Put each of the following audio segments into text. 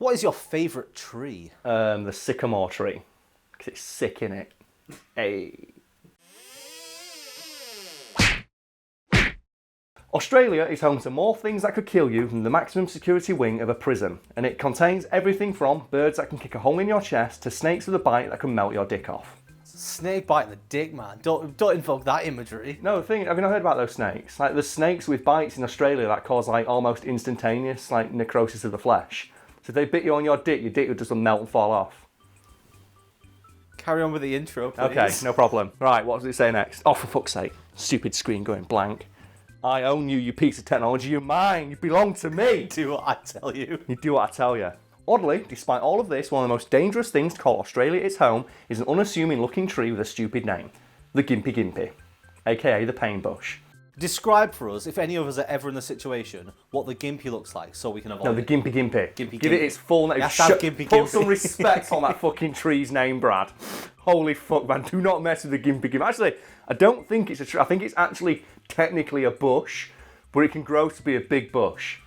What is your favourite tree? The sycamore tree. Because it's sick, innit? Hey. Australia is home to more things that could kill you than the maximum security wing of a prison, and it contains everything from birds that can kick a hole in your chest to snakes with a bite that can melt your dick off. Snake biting the dick, man. Don't invoke that imagery. No, the thing, have you not heard about those snakes? Like, there's snakes with bites in Australia that cause, like, almost instantaneous, like, necrosis of the flesh. So if they bit you on your dick would just melt and fall off. Carry on with the intro, please. Okay, no problem. Right, what does it say next? Oh, for fuck's sake. Stupid screen going blank. I own you, you piece of technology. You're mine. You belong to me. Do what I tell you. You do what I tell you. Oddly, despite all of this, one of the most dangerous things to call Australia its home is an unassuming looking tree with a stupid name. The Gympie-Gympie, aka the pain bush. Describe for us, if any of us are ever in the situation, what the Gympie looks like so we can avoid No, the it. Gympie-Gympie. Gympie-Gympie. Give it its full name. Yes, I'm Gympie-Gympie. Put some respect on that fucking tree's name, Brad. Holy fuck, man. Do not mess with the Gympie-Gympie. Actually, I don't think it's a tree. I think it's actually technically a bush, but it can grow to be a big bush.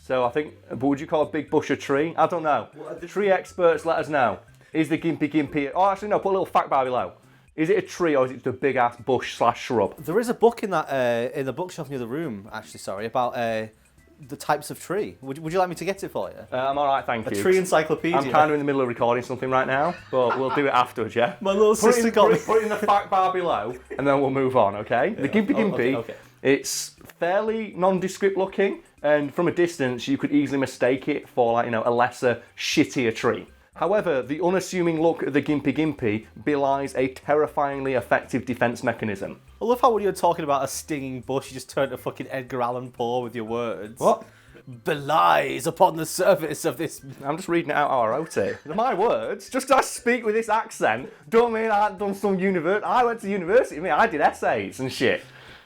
So I think, but would you call a big bush a tree? I don't know. The tree experts, let us know. Is the Gympie-Gympie... Oh, actually, no, put a little fact bar below. Is it a tree or is it just a big-ass bush/shrub? There is a book in that in the bookshelf near the room, actually, sorry, about the types of tree. Would you like me to get it for you? I'm all right, thank you. A tree encyclopedia. I'm kind of in the middle of recording something right now, but we'll do it afterwards, yeah? My little sister got me. Put it in the fact bar below, and then we'll move on, okay? The Gympie-Gympie, okay. It's fairly nondescript looking, and from a distance, you could easily mistake it for, like, you know, a lesser, shittier tree. However, the unassuming look of the Gympie-Gympie belies a terrifyingly effective defence mechanism. I love how when you're talking about a stinging bush, you just turn to fucking Edgar Allan Poe with your words. What? Belies upon the surface of this... I'm just reading it out how I wrote it. They're my words. Just because I speak with this accent, don't mean I hadn't done some university. I went to university, I did essays and shit.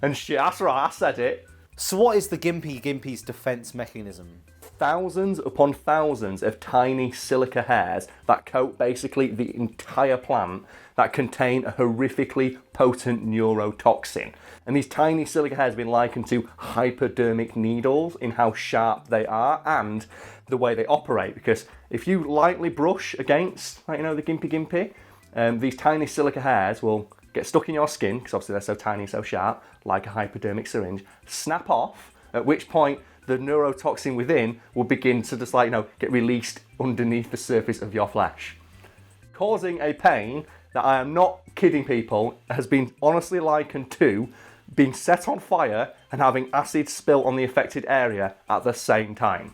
That's right, I said it. So what is the Gympie-Gympie's defence mechanism? Thousands upon thousands of tiny silica hairs that coat basically the entire plant that contain a horrifically potent neurotoxin. And these tiny silica hairs have been likened to hypodermic needles in how sharp they are and the way they operate. Because if you lightly brush against, like, you know, the Gympie-Gympie, these tiny silica hairs will get stuck in your skin, because obviously they're so tiny, so sharp, like a hypodermic syringe, snap off, at which point the neurotoxin within will begin to just, like, you know, get released underneath the surface of your flesh, causing a pain that, I am not kidding people, has been honestly likened to being set on fire and having acid spill on the affected area at the same time.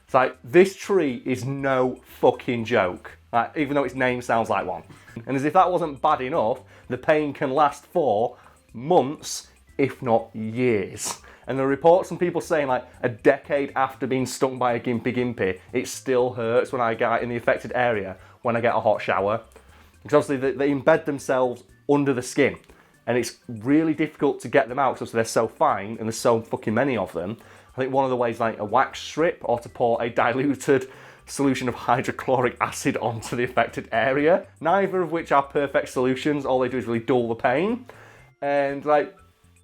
It's like, this tree is no fucking joke, like, even though its name sounds like one. And as if that wasn't bad enough, the pain can last for months, if not years. And there are reports from people saying, like, a decade after being stung by a Gympie-Gympie, it still hurts when I get in the affected area when I get a hot shower. Because obviously they embed themselves under the skin, and it's really difficult to get them out because they're so fine and there's so fucking many of them. I think one of the ways, like a wax strip or to pour a diluted solution of hydrochloric acid onto the affected area, neither of which are perfect solutions. All they do is really dull the pain. And, like,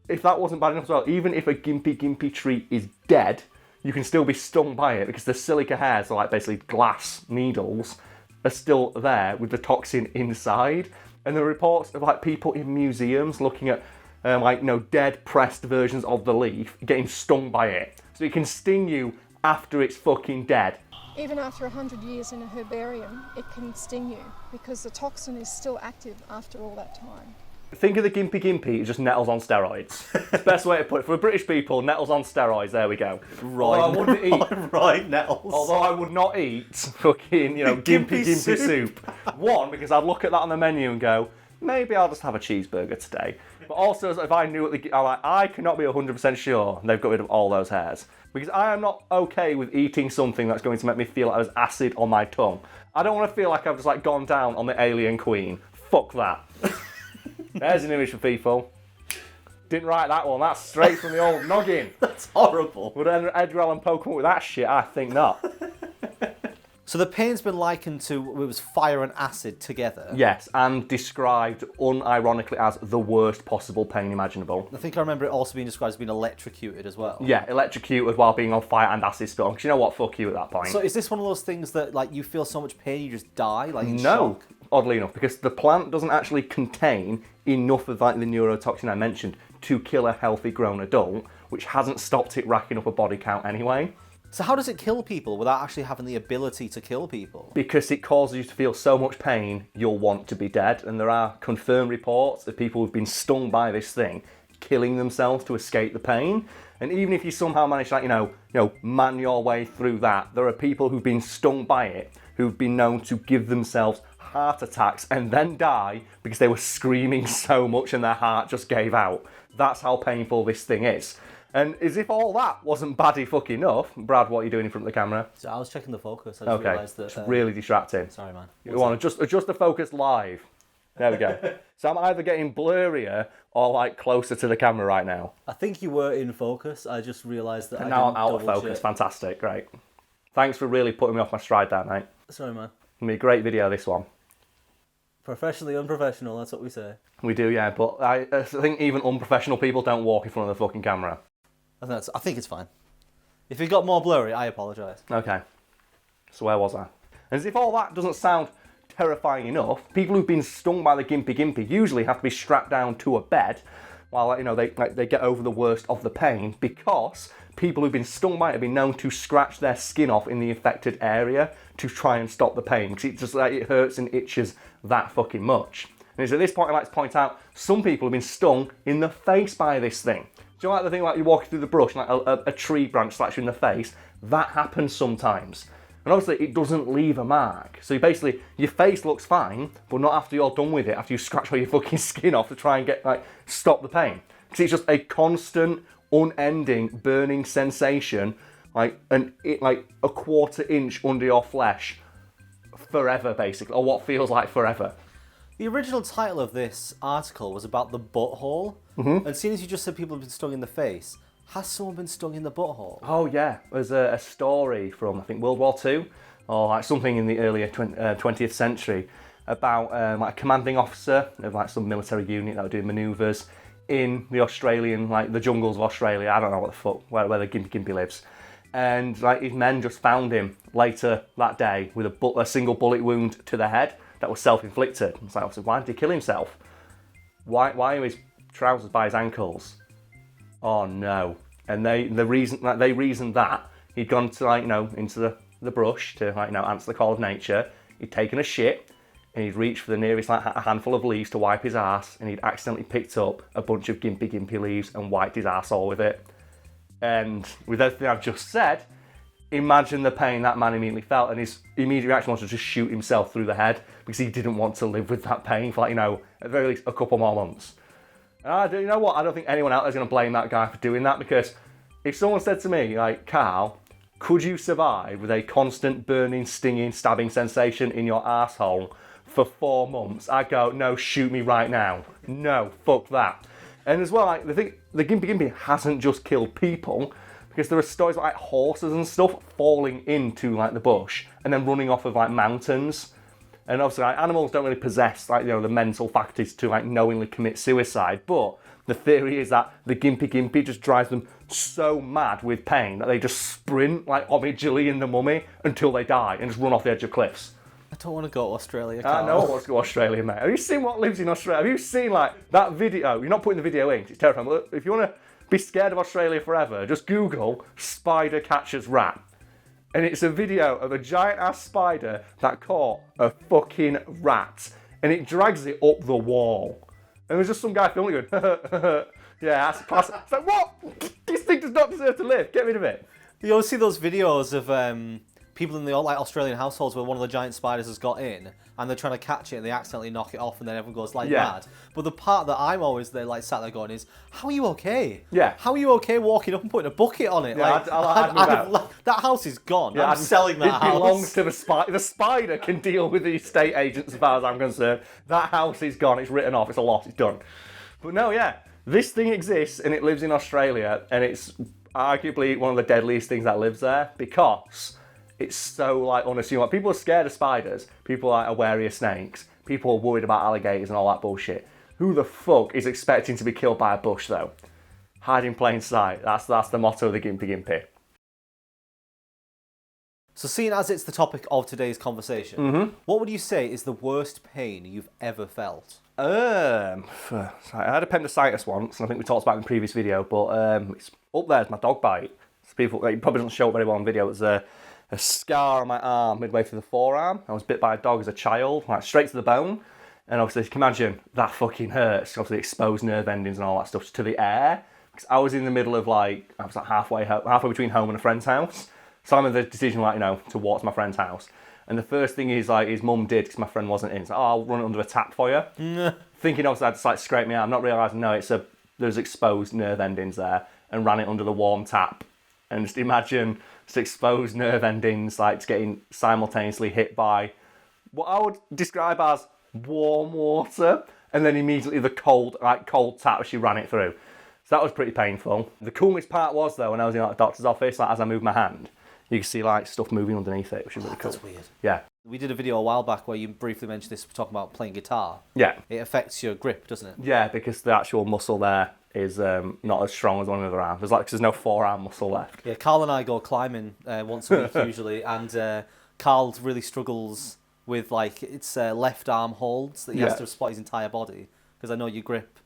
if that wasn't bad enough as well, even if a Gympie-Gympie tree is dead, you can still be stung by it because the silica hairs are, like, basically glass needles, are still there with the toxin inside. And there are reports of, like, people in museums looking at like, you know, dead pressed versions of the leaf getting stung by it. So it can sting you after it's fucking dead. Even after 100 years in a herbarium, it can sting you because the toxin is still active after all that time. Think of the Gympie-Gympie as just nettles on steroids. It's the best way to put it. For British people, nettles on steroids, there we go. Right, I wouldn't eat. Right, nettles. Although I would not eat fucking, you know, Gympie-Gympie soup. One, because I'd look at that on the menu and go, maybe I'll just have a cheeseburger today. But also, if I knew what I cannot be 100% sure they've got rid of all those hairs. Because I am not okay with eating something that's going to make me feel like there's acid on my tongue. I don't want to feel like I've just, like, gone down on the alien queen. Fuck that. There's an image for people. Didn't write that one. That's straight from the old noggin. That's horrible. Would Edgar Allan Poe come up with that shit? I think not. So the pain's been likened to, it was fire and acid together. Yes, and described unironically as the worst possible pain imaginable. I think I remember it also being described as being electrocuted as well. Yeah, electrocuted while being on fire and acid storm. Because you know what? Fuck you at that point. So is this one of those things that, like, you feel so much pain you just die, like in No, shock? oddly enough, because the plant doesn't actually contain enough of like the neurotoxin I mentioned to kill a healthy grown adult, which hasn't stopped it racking up a body count anyway. So how does it kill people without actually having the ability to kill people? Because it causes you to feel so much pain, you'll want to be dead. And there are confirmed reports of people who've been stung by this thing killing themselves to escape the pain. And even if you somehow manage to, like, man your way through that, there are people who've been stung by it who've been known to give themselves heart attacks and then die because they were screaming so much and their heart just gave out. That's how painful this thing is. And as if all that wasn't baddy fuck enough, Brad, what are you doing in front of the camera? So I was checking the focus. I just realised that... It's really distracting. Sorry, man. You want to adjust the focus live. There we go. So I'm either getting blurrier or like closer to the camera right now. I think you were in focus. I just realised that And now I'm out of focus. Fantastic. Great. Thanks for really putting me off my stride there, mate. Sorry, man. It'll be a great video, this one. Professionally unprofessional, that's what we say. We do, yeah. But I think even unprofessional people don't walk in front of the fucking camera. I think it's fine. If it got more blurry, I apologise. Okay. So where was I? And as if all that doesn't sound terrifying enough, people who've been stung by the Gympie-Gympie usually have to be strapped down to a bed while they get over the worst of the pain, because people who've been stung by it have been known to scratch their skin off in the affected area to try and stop the pain, because it hurts and itches that fucking much. And it's at this point I like to point out some people have been stung in the face by this thing. Do you know, like the thing like you're walking through the brush and like a tree branch slaps you in the face? That happens sometimes. And obviously it doesn't leave a mark. So your face looks fine, but not after you're done with it, after you scratch all your fucking skin off to try and stop the pain. Because it's just a constant, unending, burning sensation, like a quarter inch under your flesh forever, basically, or what feels like forever. The original title of this article was about the butthole. Mm-hmm. And seeing as you just said people have been stung in the face, has someone been stung in the butthole? Oh yeah, there's a story from, I think, World War II, or like something in the earlier 20th century, about like a commanding officer of like some military unit that were doing manoeuvres in the Australian, like the jungles of Australia. I don't know what the fuck, where the Gympie-Gympie lives. And like his men just found him later that day with a single bullet wound to the head that was self-inflicted. It's like, why did he kill himself? Why are his trousers by his ankles? Oh no. And they reasoned that he'd gone to into the brush to answer the call of nature. He'd taken a shit and he'd reached for the nearest a handful of leaves to wipe his ass, and he'd accidentally picked up a bunch of Gympie-Gympie leaves and wiped his arsehole with it. And with everything I've just said, imagine the pain that man immediately felt, and his immediate reaction was to just shoot himself through the head because he didn't want to live with that pain for at the very least a couple more months. And you know what? I don't think anyone out there is going to blame that guy for doing that, because if someone said to me, like, Karl, could you survive with a constant burning, stinging, stabbing sensation in your arsehole for 4 months? I'd go, no, shoot me right now. No, fuck that. And as well, the Gympie-Gympie hasn't just killed people, because there are stories like horses and stuff falling into the bush and then running off of mountains. And obviously animals don't really possess the mental faculties to knowingly commit suicide, but the theory is that the Gympie-Gympie just drives them so mad with pain that they just sprint like Omid in The Mummy until they die and just run off the edge of cliffs. I don't want to go to Australia, Karl. I know I want to go to Australia, mate. Have you seen what lives in Australia? Have you seen that video? You're not putting the video in, it's terrifying. But if you want to be scared of Australia forever, just Google spider catches rat. And it's a video of a giant ass spider that caught a fucking rat, and it drags it up the wall. And there's just some guy filming it going, yeah, that's classic. It's like, what? This thing does not deserve to live. Get rid of it. You always see those videos of people in the Australian households where one of the giant spiders has got in and they're trying to catch it and they accidentally knock it off and then everyone goes mad. But the part that I'm always there sat there going is, how are you okay? Yeah. How are you okay walking up and putting a bucket on it? Yeah, I'd move out. That house is gone. Yeah, I'm selling that house. It belongs to the spider. The spider can deal with the estate agents as far as I'm concerned. That house is gone. It's written off. It's a loss. It's done. But no, yeah. This thing exists and it lives in Australia, and it's arguably one of the deadliest things that lives there, because It's so like unassuming. Like, people are scared of spiders. People are wary of snakes. People are worried about alligators and all that bullshit. Who the fuck is expecting to be killed by a bush though? Hide in plain sight. That's the motto of the Gympie-Gympie. So seeing as it's the topic of today's conversation, what would you say is the worst pain you've ever felt? I had appendicitis once, and I think we talked about it in a previous video, but it's up there as my dog bite. So people, it probably doesn't show up very well on video. It was a scar on my arm midway through the forearm. I was bit by a dog as a child, like straight to the bone. And obviously, you can imagine, that fucking hurts. Obviously, exposed nerve endings and all that stuff to the air. Because I was in the middle of I was like halfway between home and a friend's house. So I made the decision, to walk to my friend's house. And the first thing his mum did, because my friend wasn't in, I'll run it under a tap for you. Thinking obviously I'd just scrape me out, not realising, no, there's exposed nerve endings there, and ran it under the warm tap. And just imagine exposed nerve endings, getting simultaneously hit by what I would describe as warm water, and then immediately the cold tap as she ran it through. So that was pretty painful. The coolest part was, though, when I was in the doctor's office, as I moved my hand, you can see stuff moving underneath it, which is really cool. That's weird. Yeah. We did a video a while back where you briefly mentioned this, talking about playing guitar. Yeah. It affects your grip, doesn't it? Yeah, because the actual muscle there is not as strong as one of the other arm. There's no forearm muscle left. Yeah, Karl and I go climbing once a week usually, and Karl really struggles with its left arm holds that he has to support his entire body, because I know your grip.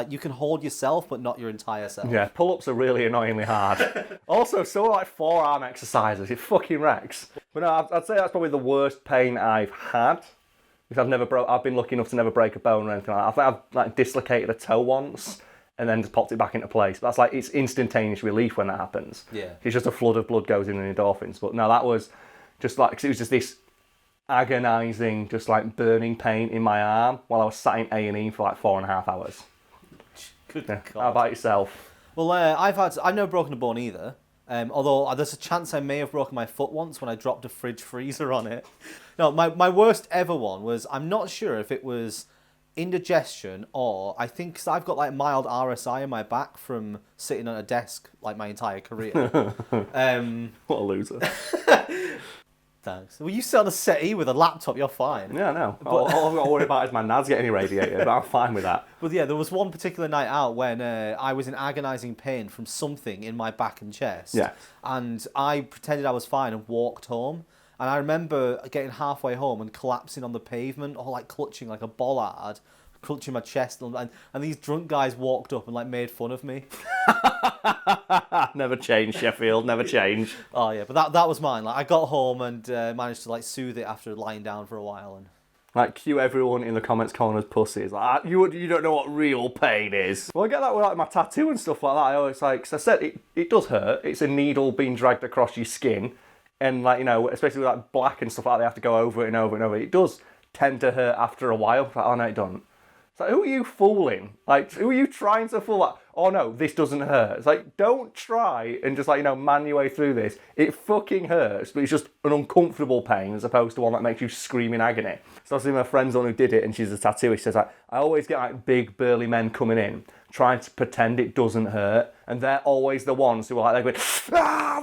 You can hold yourself, but not your entire self. Yeah, pull-ups are really annoyingly hard. Also, so forearm exercises, it fucking wrecks. But no, I'd say that's probably the worst pain I've had. Because I've been lucky enough to never break a bone or anything like that. I think I've dislocated a toe once, and then just popped it back into place. But that's it's instantaneous relief when that happens. Yeah. It's just a flood of blood goes in and endorphins. But no, that was just cause it was just this agonising, just burning pain in my arm while I was sat in A&E for 4.5 hours. Good God. How about yourself? Well, I've never broken a bone either. Although there's a chance I may have broken my foot once when I dropped a fridge freezer on it. No, my worst ever one was, I'm not sure if it was indigestion or I think, because I've got mild RSI in my back from sitting on a desk my entire career. What a loser. Thanks. Well, you sit on a settee with a laptop, you're fine. Yeah, no. All I've got to worry about is my nads getting irradiated, but I'm fine with that. But yeah, there was one particular night out when I was in agonising pain from something in my back and chest. Yeah. And I pretended I was fine and walked home. And I remember getting halfway home and collapsing on the pavement, or clutching like a bollard, clutching my chest. And these drunk guys walked up and made fun of me. Never change, Sheffield, never change. Oh yeah, but that was mine. I got home and managed to soothe it after lying down for a while. And cue everyone in the comments calling us pussies. You don't know what real pain is. Well, I get that with my tattoo and stuff like that. I always cause I said it does hurt. It's a needle being dragged across your skin, and especially with black and stuff like that, they have to go over it and over and over. It does tend to hurt after a while. Oh no, it doesn't. It's who are you fooling? Who are you trying to fool? Oh no, this doesn't hurt. It's don't try and just man your way through this. It fucking hurts, but it's just an uncomfortable pain as opposed to one that makes you scream in agony. So obviously my friend's one who did it, and she's a tattooist, says I always get big burly men coming in trying to pretend it doesn't hurt, and they're always the ones who are they're going, ah!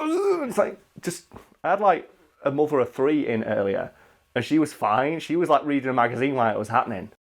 It's I had a mother of 3 in earlier. And she was fine. She was reading a magazine while it was happening.